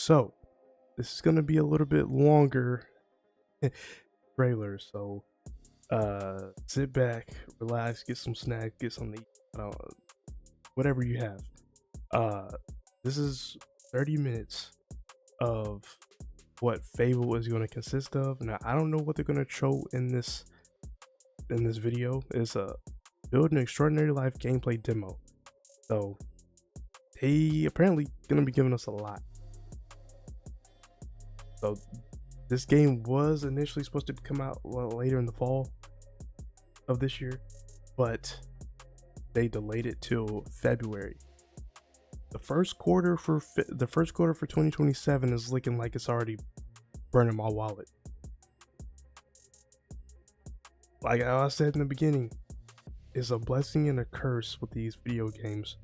So this is gonna be a little bit longer trailer. So sit back, relax, get some snacks, get something to eat, whatever you have. Uh this is 30 minutes of what Fable is going to consist of. Now I don't know what they're going to show in this video. It's a build an extraordinary life gameplay demo. So they apparently going to be giving us a lot. So this game was initially supposed to come out later in the fall of this year, but they delayed it till February. The first quarter for 2027 is looking like it's already burning my wallet. Like I said in the beginning, it's a blessing and a curse with these video games,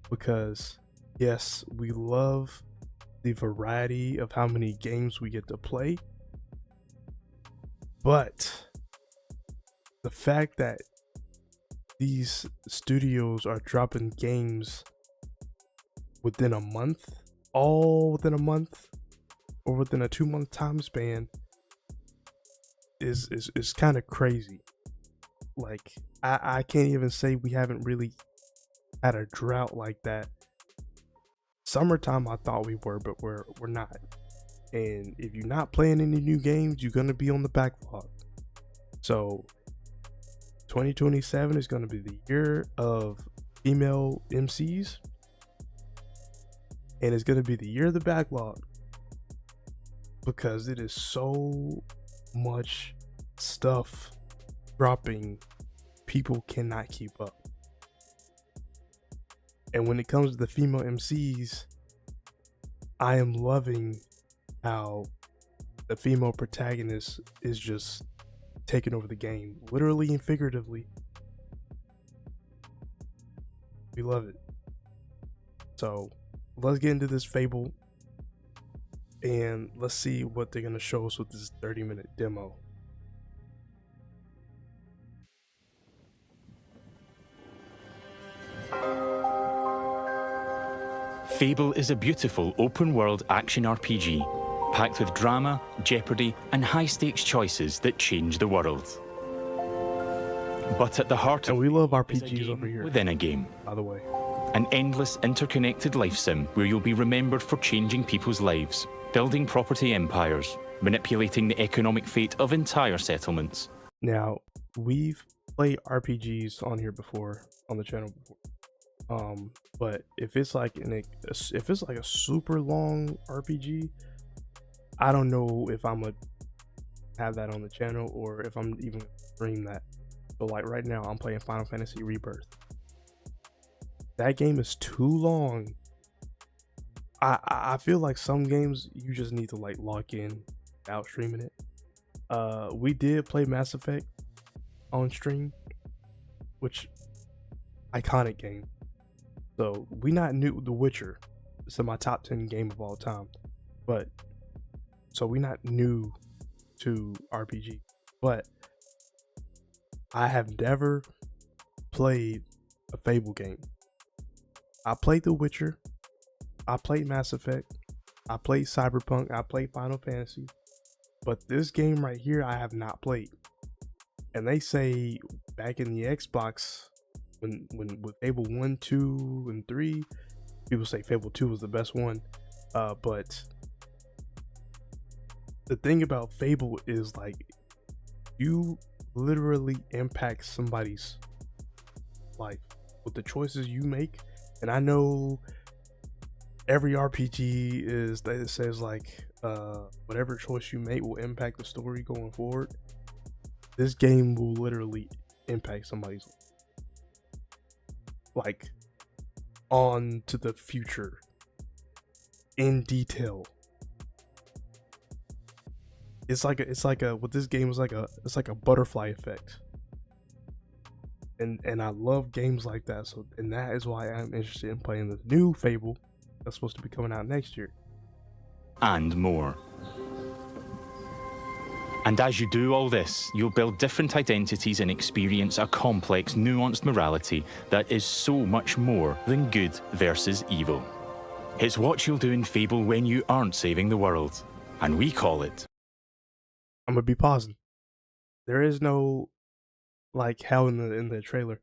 because yes, we love the variety of how many games we get to play, but the fact that these studios are dropping games within a month, all within a month, or within a 2-month time span, is kind of crazy. Like I can't even say we haven't really had a drought like that. Summertime I thought we were, but we're not. And if you're not playing any new games, you're gonna be on the backlog. So 2027 is gonna be the year of female MCs, and it's gonna be the year of the backlog, because it is so much stuff dropping, people cannot keep up. And when it comes to the female MCs, I am loving how the female protagonist is just taking over the game, literally and figuratively. We love it. So let's get into this Fable, and let's see what they're gonna show us with this 30-minute demo. Fable is a beautiful open-world action RPG, packed with drama, jeopardy, and high-stakes choices that change the world. But at the heart of we love is a RPGs game over here, within a game. by the way. An endless, interconnected life sim where you'll be remembered for changing people's lives, building property empires, manipulating the economic fate of entire settlements. Now, we've played RPGs on here before, on the channel before. But if it's like a super long RPG, I don't know if I'm gonna have that on the channel or if I'm even gonna stream that. So like right now, I'm playing Final Fantasy Rebirth. That game is too long. I feel like some games you just need to like lock in without streaming it. We did play Mass Effect on stream, which iconic game. So we not new. The Witcher, it's in my top 10 game of all time, but so we not new to RPG. But I have never played a Fable game. I played The Witcher, I played Mass Effect, I played Cyberpunk, I played Final Fantasy, but this game right here I have not played. And they say back in the Xbox, when with Fable 1, 2, and 3, people say Fable 2 was the best one. But the thing about Fable is like you literally impact somebody's life with the choices you make. And I know every RPG is that it says like whatever choice you make will impact the story going forward. This game will literally impact somebody's life, like on to the future in detail. It's like a what this game is like it's like a butterfly effect. And I love games like that. So, and that is why I'm interested in playing this new Fable that's supposed to be coming out next year. And more. And as you do all this, you'll build different identities and experience a complex, nuanced morality that is so much more than good versus evil. It's what you'll do in Fable when you aren't saving the world. And we call it. I'm gonna be pausing. There is no, like how in the trailer,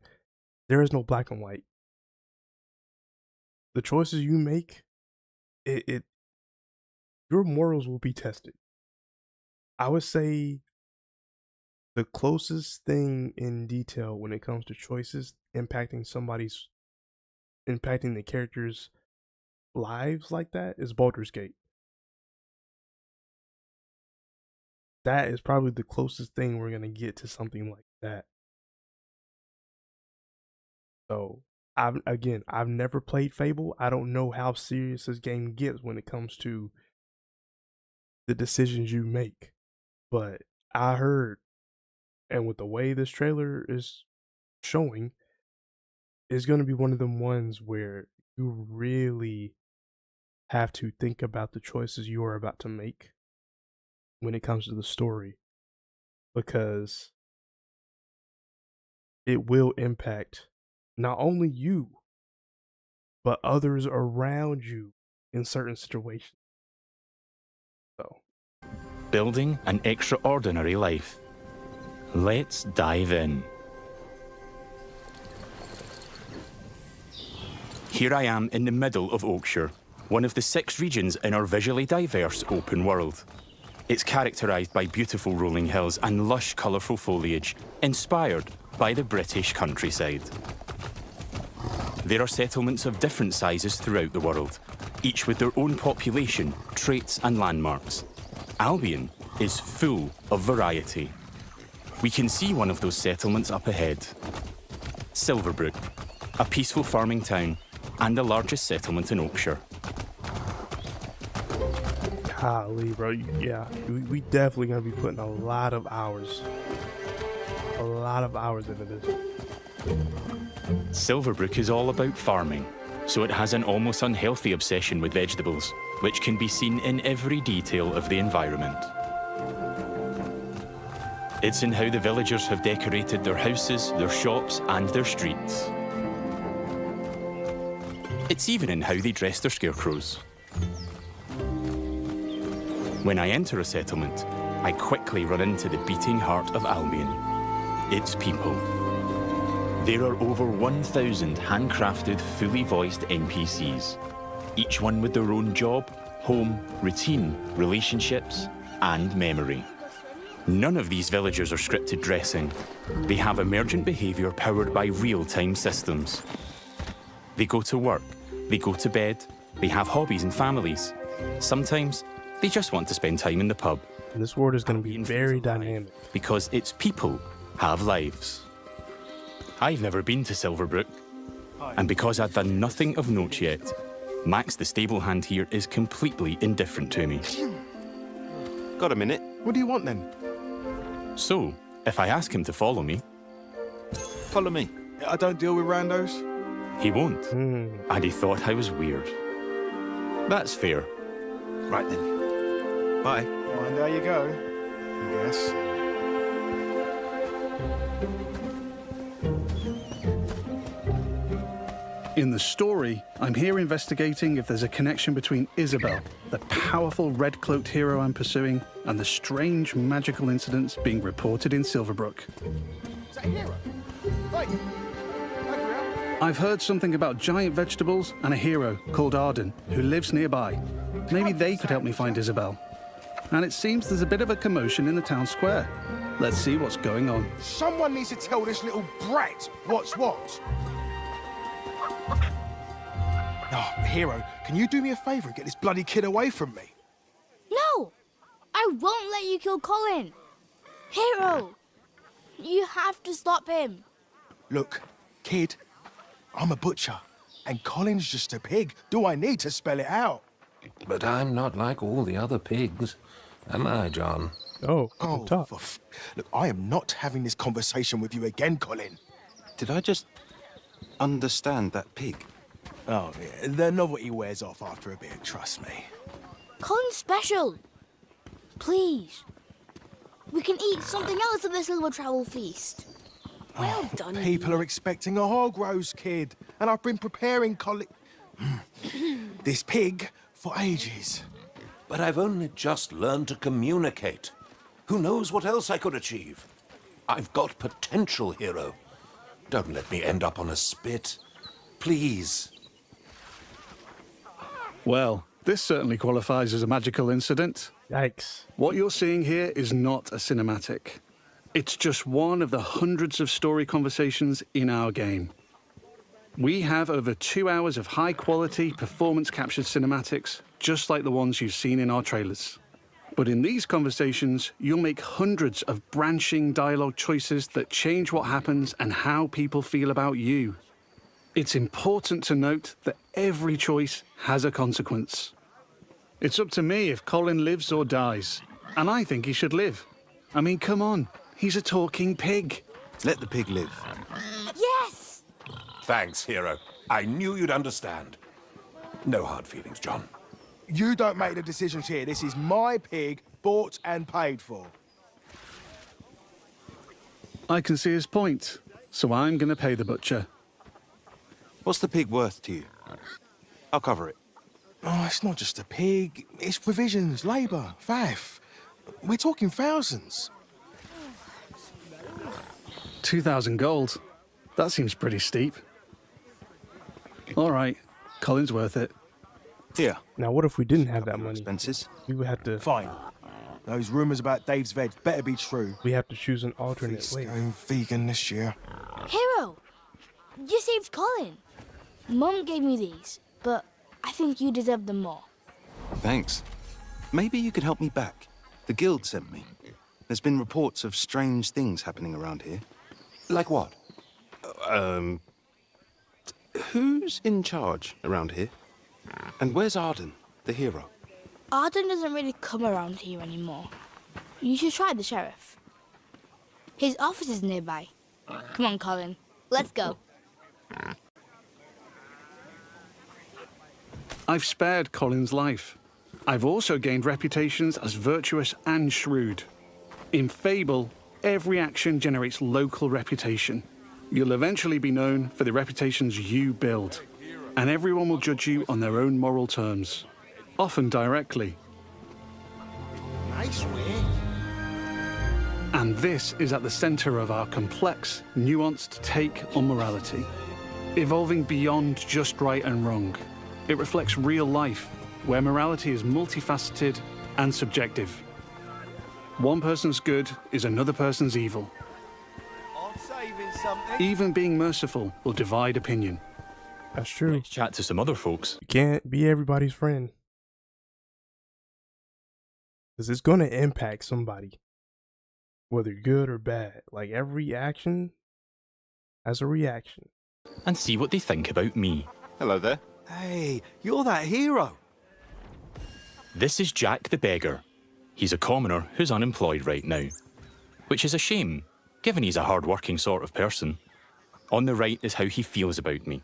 there is no black and white. The choices you make, it your morals will be tested. I would say the closest thing in detail when it comes to choices impacting the characters' lives like that is Baldur's Gate. That is probably the closest thing we're gonna get to something like that. So I've never played Fable. I don't know how serious this game gets when it comes to the decisions you make. But I heard, and with the way this trailer is showing, it's gonna be one of them ones where you really have to think about the choices you are about to make when it comes to the story, because it will impact not only you but others around you in certain situations. So, Building an extraordinary life. Let's dive in. Here I am in the middle of Oakshire, one of the 6 regions in our visually diverse open world. It's characterised by beautiful rolling hills and lush, colourful foliage, inspired by the British countryside. There are settlements of different sizes throughout the world, each with their own population, traits and landmarks. Albion is full of variety. We can see one of those settlements up ahead. Silverbrook, a peaceful farming town and the largest settlement in Oakshire. golly, bro, yeah, we definitely gonna be putting a lot of hours into this. Silverbrook is all about farming, so it has an almost unhealthy obsession with vegetables, which can be seen in every detail of the environment. It's in how the villagers have decorated their houses, their shops, and their streets. It's even in how they dress their scarecrows. When I enter a settlement, I quickly run into the beating heart of Albion. Its people. There are over 1,000 handcrafted, fully voiced NPCs, each one with their own job, home, routine, relationships, and memory. None of these villagers are scripted dressing. They have emergent behaviour powered by real-time systems. They go to work, they go to bed, they have hobbies and families. Sometimes, they just want to spend time in the pub. And this world is going to be very dynamic. Because its people have lives. I've never been to Silverbrook, and because I've done nothing of note yet, Max the stable hand here is completely indifferent to me. Got a minute? What do you want then? So, if I ask him to follow me... Follow me. I don't deal with randos. He won't. And he thought I was weird. That's fair. Right then. Bye. Mind how you go, I guess. In the story, I'm here investigating if there's a connection between Isabel, the powerful red-cloaked hero I'm pursuing, and the strange magical incidents being reported in Silverbrook. Is that a hero? Hey! I've heard something about giant vegetables and a hero called Arden, who lives nearby. Maybe they could help me find Isabel. And it seems there's a bit of a commotion in the town square. Let's see what's going on. Someone needs to tell this little brat what's what. Oh, hero, can you do me a favour and get this bloody kid away from me? No! I won't let you kill Colin! Hero! You have to stop him. Look, kid, I'm a butcher, and Colin's just a pig. Do I need to spell it out? But I'm not like all the other pigs, am I, John? Oh, tough. Look, I am not having this conversation with you again, Colin. Did I just understand that pig? Oh, yeah, the novelty wears off after a bit, trust me. Colin's special. Please. We can eat something else at this little travel feast. Well done. People are expecting a hog roast, kid, and I've been preparing Colin. this pig for ages. But I've only just learned to communicate. Who knows what else I could achieve? I've got potential, hero. Don't let me end up on a spit. Please. Well, this certainly qualifies as a magical incident. Yikes. What you're seeing here is not a cinematic. It's just one of the hundreds of story conversations in our game. We have over 2 hours of high-quality, performance-captured cinematics, just like the ones you've seen in our trailers. But in these conversations, you'll make hundreds of branching dialogue choices that change what happens and how people feel about you. It's important to note that every choice has a consequence. It's up to me if Colin lives or dies, and I think he should live. I mean, come on, he's a talking pig. Let the pig live. Yes! Thanks, hero. I knew you'd understand. No hard feelings, John. You don't make the decisions here. This is my pig, bought and paid for. I can see his point, so I'm going to pay the butcher. What's the pig worth to you? I'll cover it. Oh, it's not just a pig. It's provisions, labour, faff. We're talking thousands. 2,000 gold. That seems pretty steep. All right, Colin's worth it. Here. Now, what if we didn't have that money? Expenses. We would have to. Fine. Those rumours about Dave's veg better be true. We have to choose an alternate He's way. going vegan this year. Hero! You saved Colin. Mum gave me these, but I think you deserve them more. Thanks. Maybe you could help me back. The guild sent me. There's been reports of strange things happening around here. Like what? Who's in charge around here? And where's Arden, the hero? Arden doesn't really come around here anymore. You should try the sheriff. His office is nearby. Come on, Colin. Let's go. I've spared Colin's life. I've also gained reputations as virtuous and shrewd. In Fable, every action generates local reputation. You'll eventually be known for the reputations you build, and everyone will judge you on their own moral terms, often directly. Nice way. And this is at the center of our complex, nuanced take on morality, evolving beyond just right and wrong. It reflects real life, where morality is multifaceted and subjective. One person's good is another person's evil. I'm saving something. Even being merciful will divide opinion. That's true. Let's chat to some other folks. You can't be everybody's friend. Because it's going to impact somebody. Whether good or bad. Like, every action has a reaction. And see what they think about me. Hello there. Hey, you're that hero. This is Jack the Beggar. He's a commoner who's unemployed right now. Which is a shame, given he's a hard-working sort of person. On the right is how he feels about me.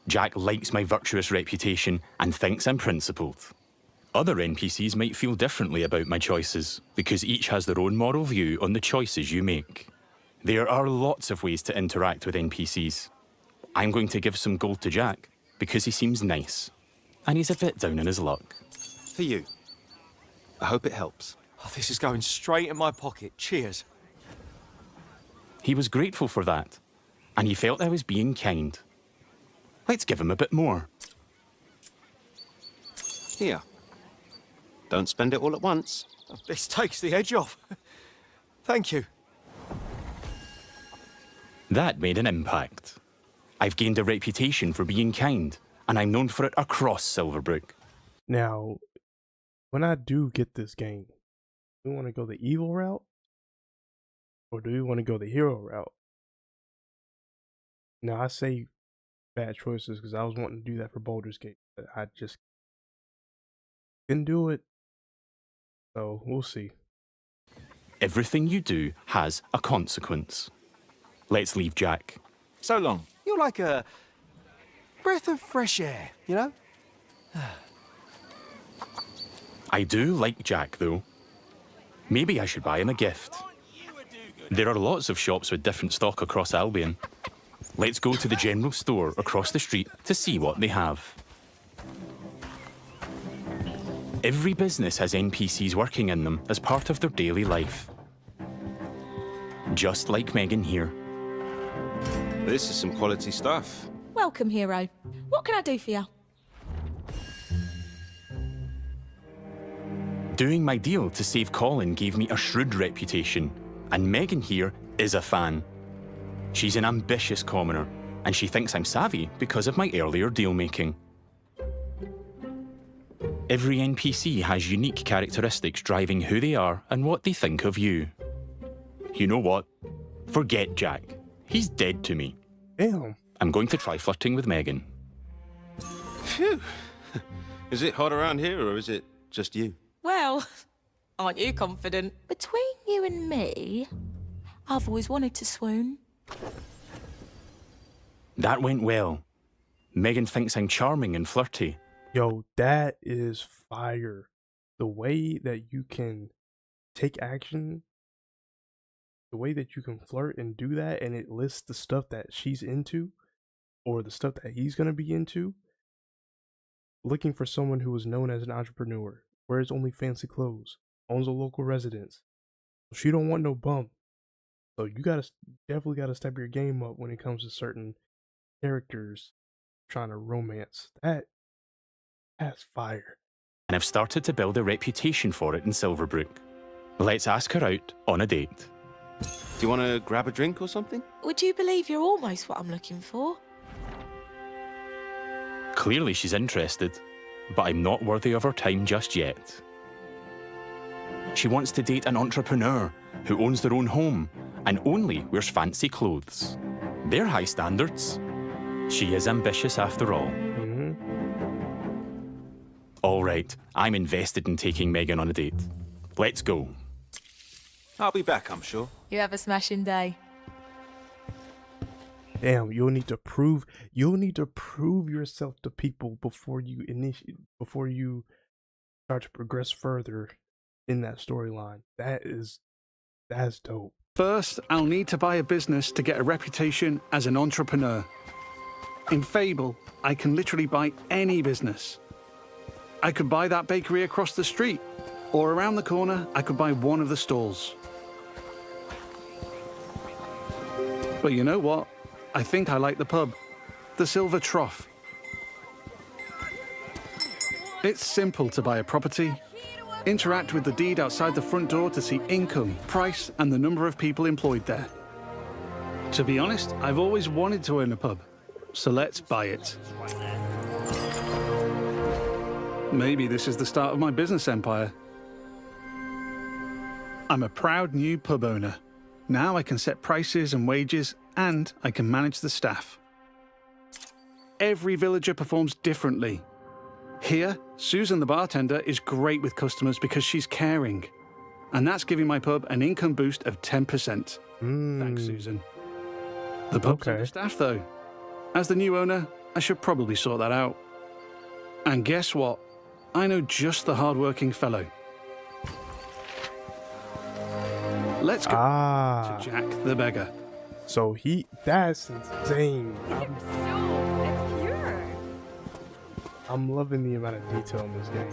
Jack likes my virtuous reputation and thinks I'm principled. Other NPCs might feel differently about my choices, because each has their own moral view on the choices you make. There are lots of ways to interact with NPCs. I'm going to give some gold to Jack, because he seems nice, and he's a bit down on his luck. For you. I hope it helps. Oh, this is going straight in my pocket. Cheers. He was grateful for that, and he felt I was being kind. Let's give him a bit more. Here. Don't spend it all at once. This takes the edge off. Thank you. That made an impact. I've gained a reputation for being kind, and I'm known for it across Silverbrook. Now, when I do get this game, do we want to go the evil route? Or do we want to go the hero route? Now, I say bad choices because I was wanting to do that for Baldur's Gate, but I just didn't do it. So, we'll see. Everything you do has a consequence. Let's leave Jack. So long. You're like a breath of fresh air, you know? I do like Jack, though. Maybe I should buy him a gift. There are lots of shops with different stock across Albion. Let's go to the general store across the street to see what they have. Every business has NPCs working in them as part of their daily life. Just like Megan here. This is some quality stuff. Welcome, hero. What can I do for you? Doing my deal to save Colin gave me a shrewd reputation, and Megan here is a fan. She's an ambitious commoner, and she thinks I'm savvy because of my earlier deal-making. Every NPC has unique characteristics driving who they are and what they think of you. You know what? Forget Jack. He's dead to me. Damn. I'm going to try flirting with Megan. Phew. Is it hot around here, or is it just you? Well, aren't you confident? Between you and me, I've always wanted to swoon. That went well. Megan thinks I'm charming and flirty. Yo, that is fire. The way that you can take action, the way that you can flirt and do that, and it lists the stuff that she's into or the stuff that he's going to be into. Looking for someone who is known as an entrepreneur, wears only fancy clothes, owns a local residence. She don't want no bum. So you definitely gotta step your game up when it comes to certain characters trying to romance. That's fire. And I've started to build a reputation for it in Silverbrook. Let's ask her out on a date. Do you want to grab a drink or something? Would you believe you're almost what I'm looking for? Clearly she's interested, but I'm not worthy of her time just yet. She wants to date an entrepreneur who owns their own home and only wears fancy clothes. They're high standards. She is ambitious after all. All right, I'm invested in taking Megan on a date. Let's go. I'll be back, I'm sure. You have a smashing day. Damn, you'll need to prove yourself to people before you start to progress further in that storyline. That's dope. First, I'll need to buy a business to get a reputation as an entrepreneur. In Fable, I can literally buy any business. I could buy that bakery across the street, or around the corner, I could buy one of the stalls. But you know what? I think I like the pub, the Silver Trough. It's simple to buy a property, interact with the deed outside the front door to see income, price, and the number of people employed there. To be honest, I've always wanted to own a pub, so let's buy it. Maybe this is the start of my business empire. I'm a proud new pub owner. Now I can set prices and wages, and I can manage the staff. Every villager performs differently. Here, Susan the bartender is great with customers because she's caring. And that's giving my pub an income boost of 10%. Thanks, Susan. The pub's understaffed, though. As the new owner, I should probably sort that out. And guess what? I know just the hard-working fellow. Let's go to Jack the beggar. So that's insane. I'm loving the amount of detail in this game.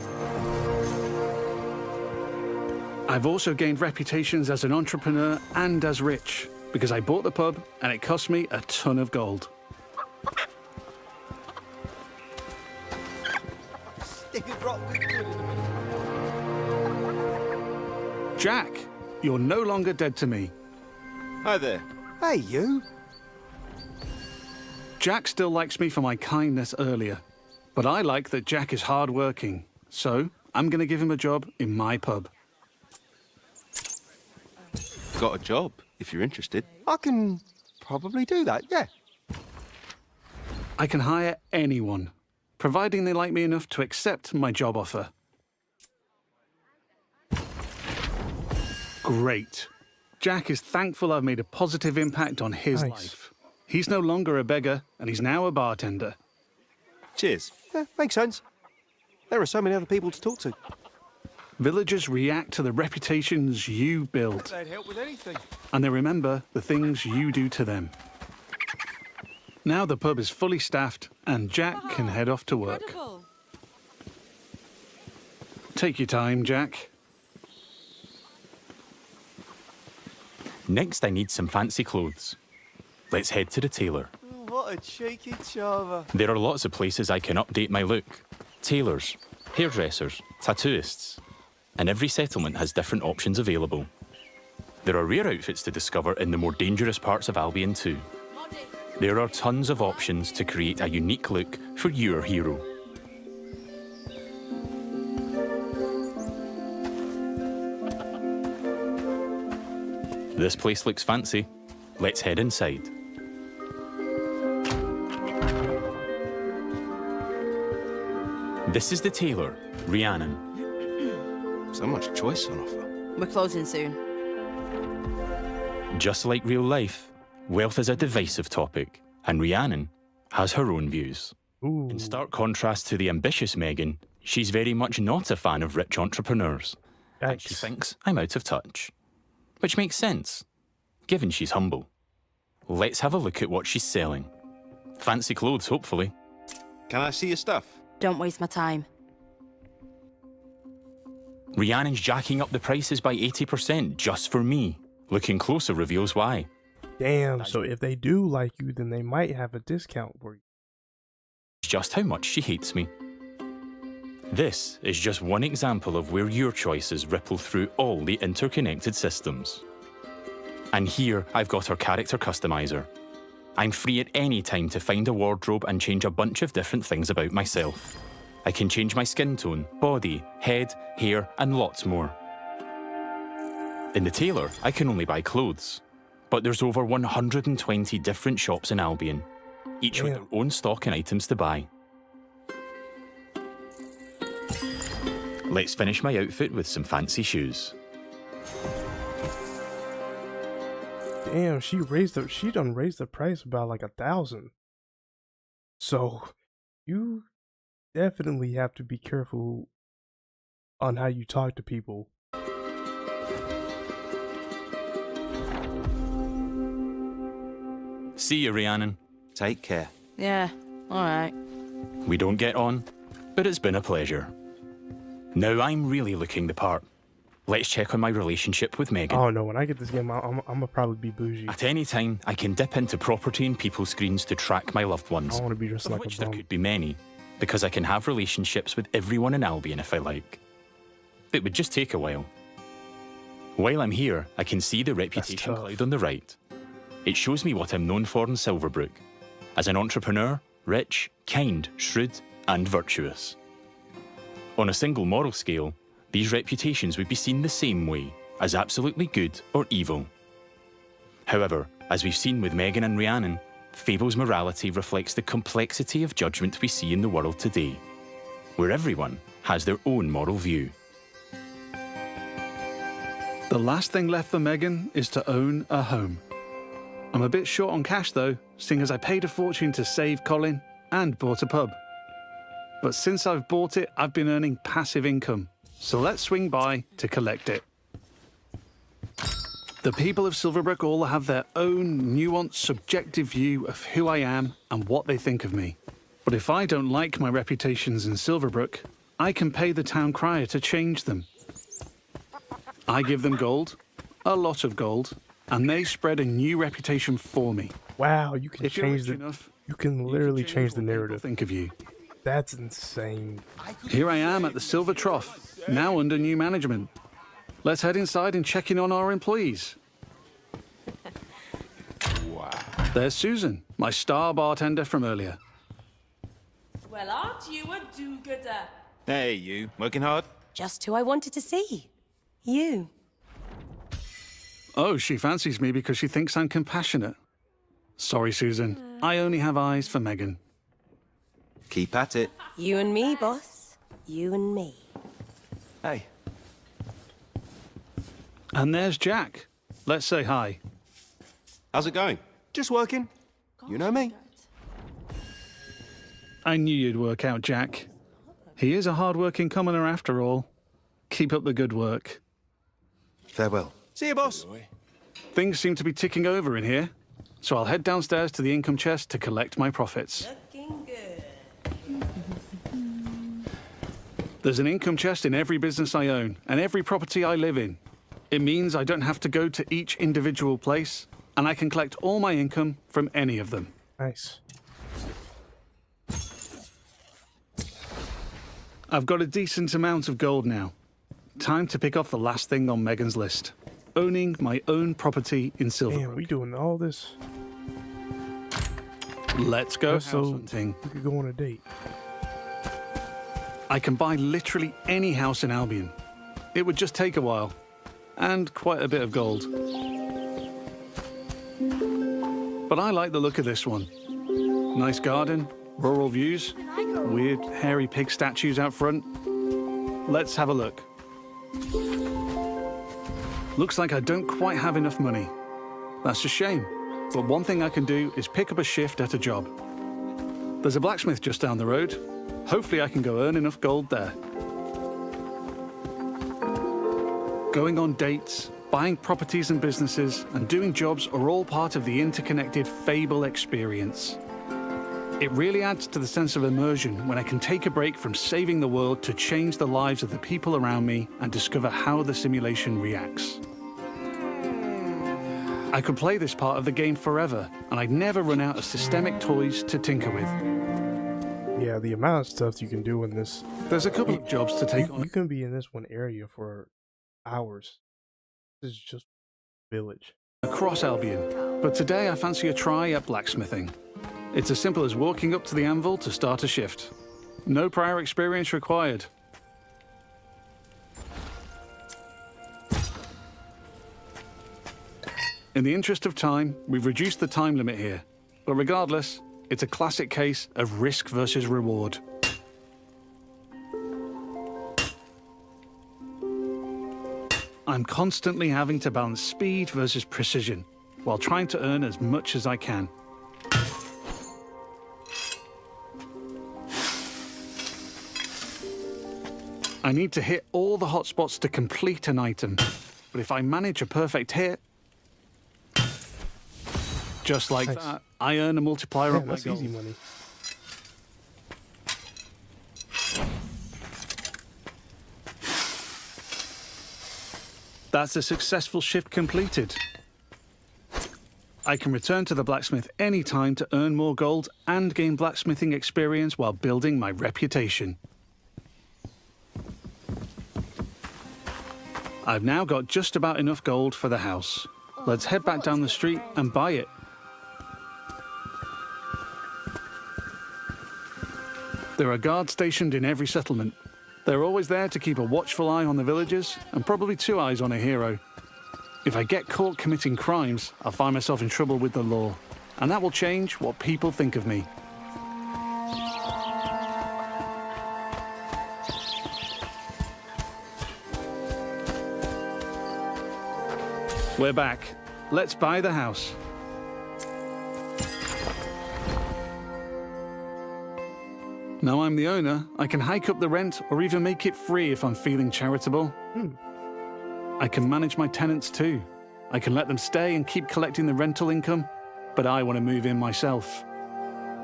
I've also gained reputations as an entrepreneur and as rich, because I bought the pub and it cost me a ton of gold. Jack, you're no longer dead to me. Hi there. Hey, you. Jack still likes me for my kindness earlier, but I like that Jack is hard-working, so I'm going to give him a job in my pub. Got a job, if you're interested. I can probably do that, yeah. I can hire anyone, providing they like me enough to accept my job offer. Great. Jack is thankful I've made a positive impact on his life. He's no longer a beggar, and he's now a bartender. Cheers. Yeah, makes sense. There are so many other people to talk to. Villagers react to the reputations you build. They'd help with anything. And they remember the things you do to them. Now the pub is fully staffed, and Jack can head off to work. Incredible. Take your time, Jack. Next, I need some fancy clothes. Let's head to the tailor. What a cheeky charmer. There are lots of places I can update my look. Tailors, hairdressers, tattooists. And every settlement has different options available. There are rare outfits to discover in the more dangerous parts of Albion too. There are tons of options to create a unique look for your hero. This place looks fancy. Let's head inside. This is the tailor, Rhiannon. So much choice on offer. We're closing soon. Just like real life, wealth is a divisive topic, and Rhiannon has her own views. Ooh. In stark contrast to the ambitious Megan, she's very much not a fan of rich entrepreneurs. And she Yikes. thinks I'm out of touch. Which makes sense, given she's humble. Let's have a look at what she's selling. Fancy clothes, hopefully. Can I see your stuff? Don't waste my time. Rhiannon's jacking up the prices by 80% just for me. Looking closer reveals why. Damn, so if they do like you, then they might have a discount for you. Just how much she hates me. This is just one example of where your choices ripple through all the interconnected systems. And here I've got our character customizer. I'm free at any time to find a wardrobe and change a bunch of different things about myself. I can change my skin tone, body, head, hair, and lots more. In the tailor, I can only buy clothes. But there's over 120 different shops in Albion, each with their own stock and items to buy. Let's finish my outfit with some fancy shoes. Damn, she done raised the price about like 1,000. So you definitely have to be careful on how you talk to people. See you, Rhiannon. Take care. Yeah, all right. We don't get on, but it's been a pleasure. Now I'm really looking the part. Let's check on my relationship with Megan. Oh no, when I get this game, I'm gonna probably be bougie. At any time, I can dip into property and people screens to track my loved ones, I want to be just of like which a there bum. could be many, because I can have relationships with everyone in Albion if I like. It would just take a while. While I'm here, I can see the reputation tough. cloud on the right. It shows me what I'm known for in Silverbrook. As an entrepreneur, rich, kind, shrewd, and virtuous. On a single moral scale, these reputations would be seen the same way, as absolutely good or evil. However, as we've seen with Megan and Rhiannon, Fable's morality reflects the complexity of judgment we see in the world today, where everyone has their own moral view. The last thing left for Megan is to own a home. I'm a bit short on cash though, seeing as I paid a fortune to save Colin and bought a pub. But since I've bought it, I've been earning passive income. So let's swing by to collect it. The people of Silverbrook all have their own nuanced, subjective view of who I am and what they think of me. But if I don't like my reputations in Silverbrook, I can pay the town crier to change them. I give them gold, a lot of gold, and they spread a new reputation for me. Wow, you can If you're change rich the. enough, You can literally change the what people narrative. think of you. That's insane. Here I am at the Silver Trough, now under new management. Let's head inside and check in on our employees. Wow. There's Susan, my star bartender from earlier. Well, aren't you a do-gooder? Hey, you. Working hard? Just who I wanted to see. You. Oh, she fancies me because she thinks I'm compassionate. Sorry, Susan. I only have eyes for Megan. Keep at it. You and me, boss. You and me. Hey, And there's Jack. Let's say hi. How's it going? just working. You know me. I knew you'd work out, Jack. He is a hard-working commoner after all. Keep up the good work. Farewell. See you, boss. Things seem to be ticking over in here, so I'll head downstairs to the income chest to collect my profits. Looking good. There's an income chest in every business I own and every property I live in. It means I don't have to go to each individual place, and I can collect all my income from any of them. Nice. I've got a decent amount of gold now. Time to pick off the last thing on Megan's list. Owning my own property in Silverbrook. Damn, we doing all this. Let's go house so hunting. we could go on a date. I can buy literally any house in Albion. It would just take a while. And quite a bit of gold. But I like the look of this one. Nice garden, rural views, weird hairy pig statues out front. Let's have a look. Looks like I don't quite have enough money. That's a shame. But one thing I can do is pick up a shift at a job. There's a blacksmith just down the road. Hopefully I can go earn enough gold there. Going on dates, buying properties and businesses, and doing jobs are all part of the interconnected Fable experience. It really adds to the sense of immersion when I can take a break from saving the world to change the lives of the people around me and discover how the simulation reacts. I could play this part of the game forever, and I'd never run out of systemic toys to tinker with. Yeah, the amount of stuff you can do in this. There's a couple of jobs to take on. You can be in this one area for hours. This is just village. Across Albion, but today I fancy a try at blacksmithing. It's as simple as walking up to the anvil to start a shift. No prior experience required. In the interest of time, we've reduced the time limit here. But regardless, it's a classic case of risk versus reward. I'm constantly having to balance speed versus precision, while trying to earn as much as I can. I need to hit all the hotspots to complete an item, but if I manage a perfect hit, just like that, I earn a multiplier on my That's gold. easy money. That's a successful shift completed. I can return to the blacksmith any time to earn more gold and gain blacksmithing experience while building my reputation. I've now got just about enough gold for the house. Let's head back down the street and buy it. There are guards stationed in every settlement. They're always there to keep a watchful eye on the villagers and probably two eyes on a hero. If I get caught committing crimes, I'll find myself in trouble with the law, and that will change what people think of me. We're back. Let's buy the house. Now I'm the owner, I can hike up the rent or even make it free if I'm feeling charitable. I can manage my tenants too. I can let them stay and keep collecting the rental income, but I want to move in myself.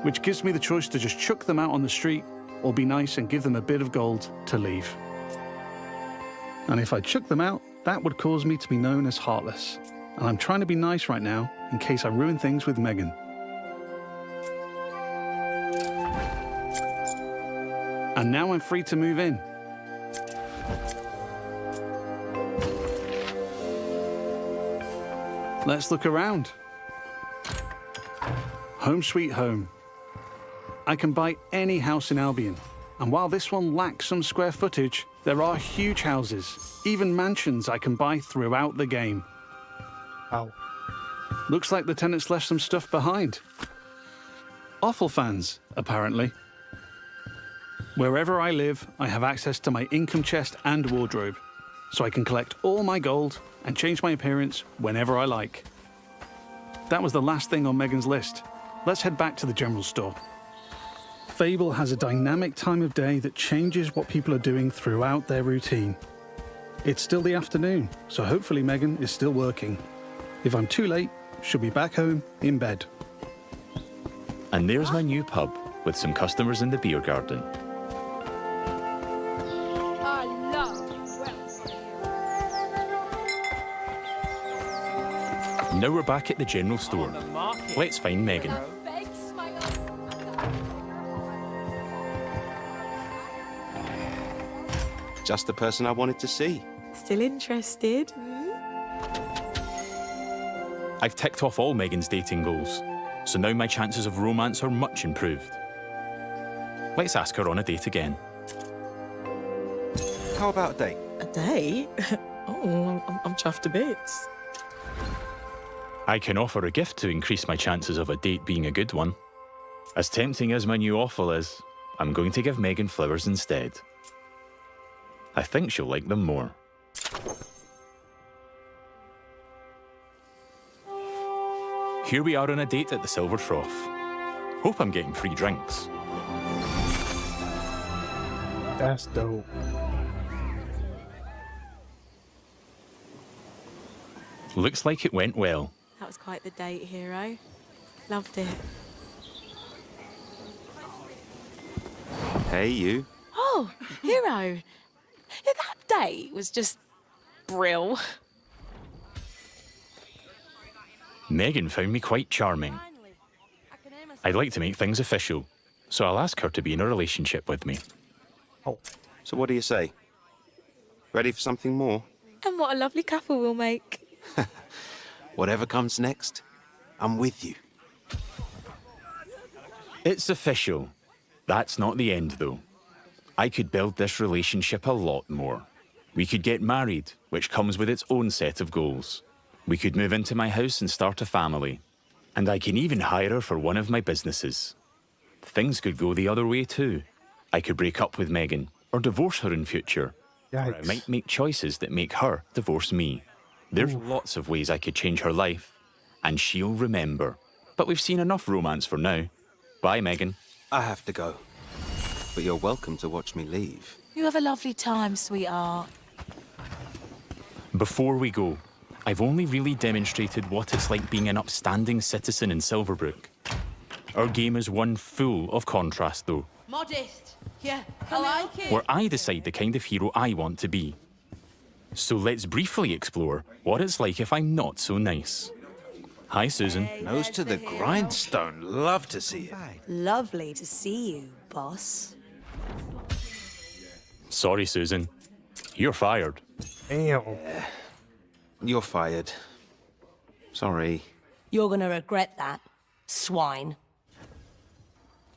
Which gives me the choice to just chuck them out on the street or be nice and give them a bit of gold to leave. And if I chuck them out, that would cause me to be known as heartless. And I'm trying to be nice right now in case I ruin things with Megan. And now I'm free to move in. Let's look around. Home sweet home. I can buy any house in Albion. And while this one lacks some square footage, there are huge houses, even mansions I can buy throughout the game. Wow. Looks like the tenants left some stuff behind. Awful fans, apparently. Wherever I live, I have access to my income chest and wardrobe, so I can collect all my gold and change my appearance whenever I like. That was the last thing on Megan's list. Let's head back to the general store. Fable has a dynamic time of day that changes what people are doing throughout their routine. It's still the afternoon, so hopefully Megan is still working. If I'm too late, she'll be back home in bed. And there's my new pub with some customers in the beer garden. Now we're back at the general store. Let's find Megan. Just the person I wanted to see. Still interested? I've ticked off all Megan's dating goals, so now my chances of romance are much improved. Let's ask her on a date again. How about a date? A date? Oh, I'm chuffed to bits. I can offer a gift to increase my chances of a date being a good one. As tempting as my new offal is, I'm going to give Megan flowers instead. I think she'll like them more. Here we are on a date at the Silver Trough. Hope I'm getting free drinks. That's dope. Looks like it went well. That was quite the date, hero. Loved it. Hey, you. Oh, hero. Yeah, that date was just brill. Megan found me quite charming. I'd like to make things official, so I'll ask her to be in a relationship with me. Oh. So what do you say? Ready for something more? And what a lovely couple we'll make. Whatever comes next, I'm with you. It's official. That's not the end, though. I could build this relationship a lot more. We could get married, which comes with its own set of goals. We could move into my house and start a family. And I can even hire her for one of my businesses. Things could go the other way, too. I could break up with Megan, or divorce her in future. Yikes. Or I might make choices that make her divorce me. There's lots of ways I could change her life, and she'll remember. But we've seen enough romance for now. Bye, Megan. I have to go. But you're welcome to watch me leave. You have a lovely time, sweetheart. Before we go, I've only really demonstrated what it's like being an upstanding citizen in Silverbrook. Our game is one full of contrast, though, Modest. Yeah, I like it. where I decide the kind of hero I want to be. So let's briefly explore what it's like if I'm not so nice. Hi, Susan. Nose to the grindstone. Love to see it. Lovely to see you, boss. Sorry, Susan. You're fired. Damn. You're fired. Sorry. You're gonna regret that, swine.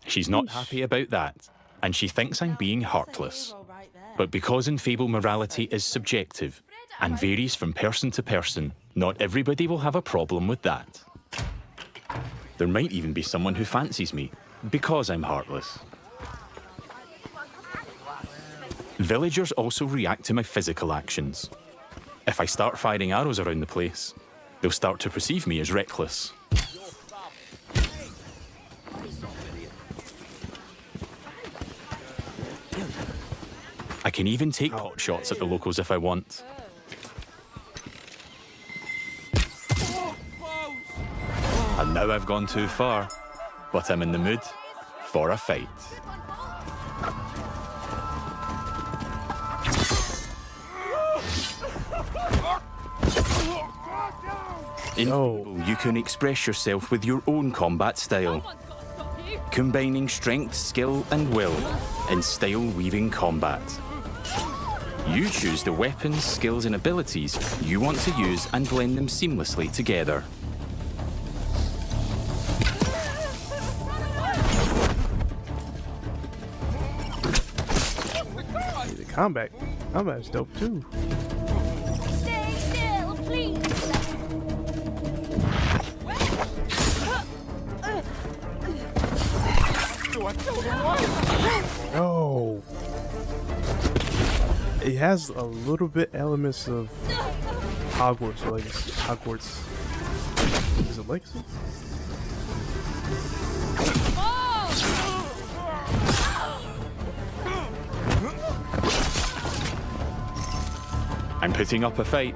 She's not happy about that, and she thinks I'm being heartless. But because in Fable morality is subjective and varies from person to person, not everybody will have a problem with that. There might even be someone who fancies me because I'm heartless. Villagers also react to my physical actions. If I start firing arrows around the place, they'll start to perceive me as reckless. I can even take pot shots at the locals if I want. And now I've gone too far, but I'm in the mood for a fight. In Fable, you can express yourself with your own combat style, combining strength, skill, and will in style-weaving combat. You choose the weapons, skills, and abilities you want to use and blend them seamlessly together. The combat is dope too. Stay still, please. No. It has a little bit elements of Hogwarts or Legacy. Hogwarts. Is it Legacy? I'm putting up a fight,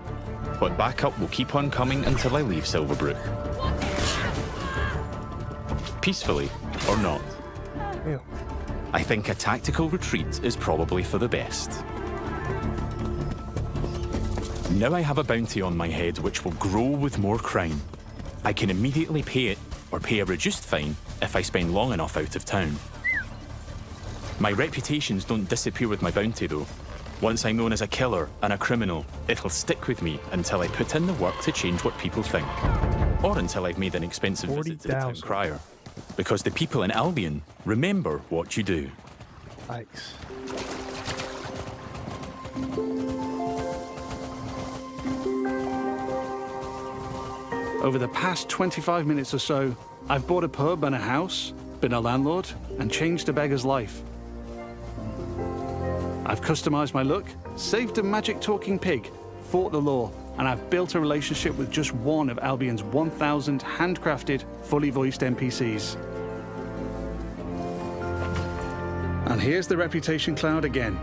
but backup will keep on coming until I leave Silverbrook. Peacefully or not. Yeah. I think a tactical retreat is probably for the best. Now I have a bounty on my head which will grow with more crime. I can immediately pay it, or pay a reduced fine, if I spend long enough out of town. My reputations don't disappear with my bounty though. Once I'm known as a killer and a criminal, it'll stick with me until I put in the work to change what people think. Or until I've made an expensive visit to the town crier. Because the people in Albion remember what you do. Nice. Over the past 25 minutes or so, I've bought a pub and a house, been a landlord, and changed a beggar's life. I've customized my look, saved a magic talking pig, fought the law, and I've built a relationship with just one of Albion's 1,000 handcrafted, fully voiced NPCs. And here's the reputation cloud again.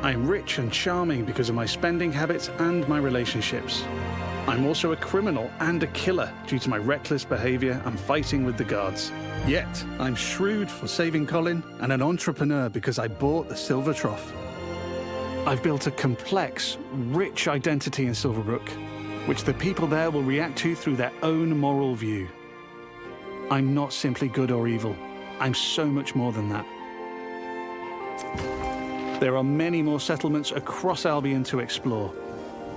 I'm rich and charming because of my spending habits and my relationships. I'm also a criminal and a killer due to my reckless behavior and fighting with the guards. Yet, I'm shrewd for saving Colin and an entrepreneur because I bought the Silver Trough. I've built a complex, rich identity in Silverbrook, which the people there will react to through their own moral view. I'm not simply good or evil. I'm so much more than that. There are many more settlements across Albion to explore.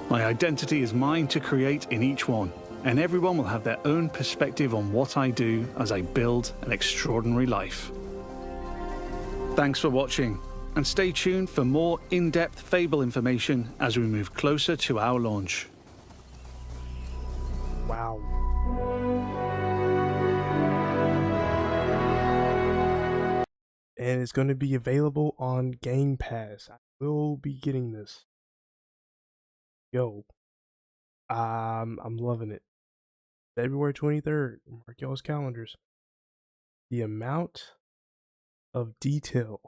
My identity is mine to create in each one, and everyone will have their own perspective on what I do as I build an extraordinary life. Thanks for watching, and stay tuned for more in-depth Fable information as we move closer to our launch. Wow. And it's going to be available on Game Pass. I will be getting this. Yo, I'm loving it. February 23rd, mark y'all's calendars. The amount of detail,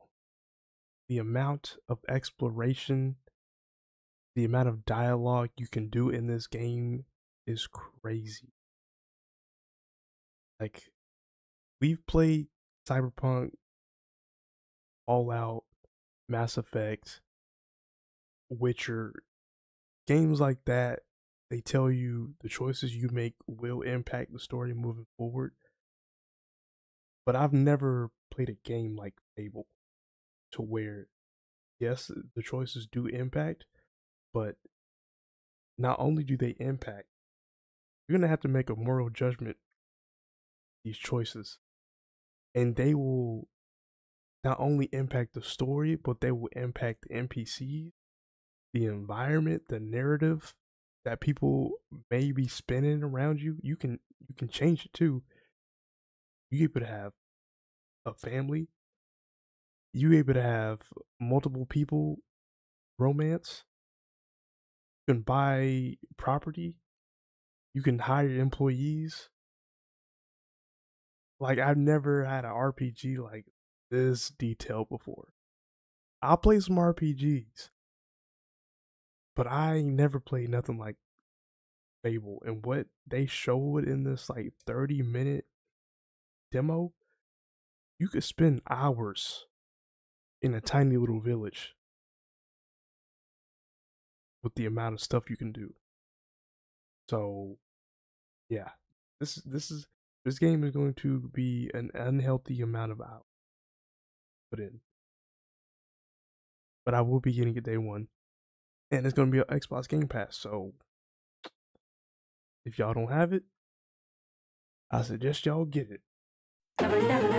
the amount of exploration, the amount of dialogue you can do in this game is crazy. Like, we've played Cyberpunk, Fallout, Mass Effect, Witcher, games like that. They tell you the choices you make will impact the story moving forward. But I've never played a game like Fable to where, yes, the choices do impact, but not only do they impact, you're gonna have to make a moral judgment these choices, and they will not only impact the story, but they will impact the NPCs, the environment, the narrative that people may be spinning around you. You can change it too. You able to have a family. You able to have multiple people romance. You can buy property. You can hire employees. Like, I've never had an RPG like this detailed before. I'll play some RPGs, but I ain't never played nothing like Fable. And what they showed in this like 30-minute demo, you could spend hours in a tiny little village with the amount of stuff you can do. So yeah, this game is going to be an unhealthy amount of hours put in. But I will be getting it day one. And it's going to be on Xbox Game Pass. So if y'all don't have it, I suggest y'all get it. La verdad.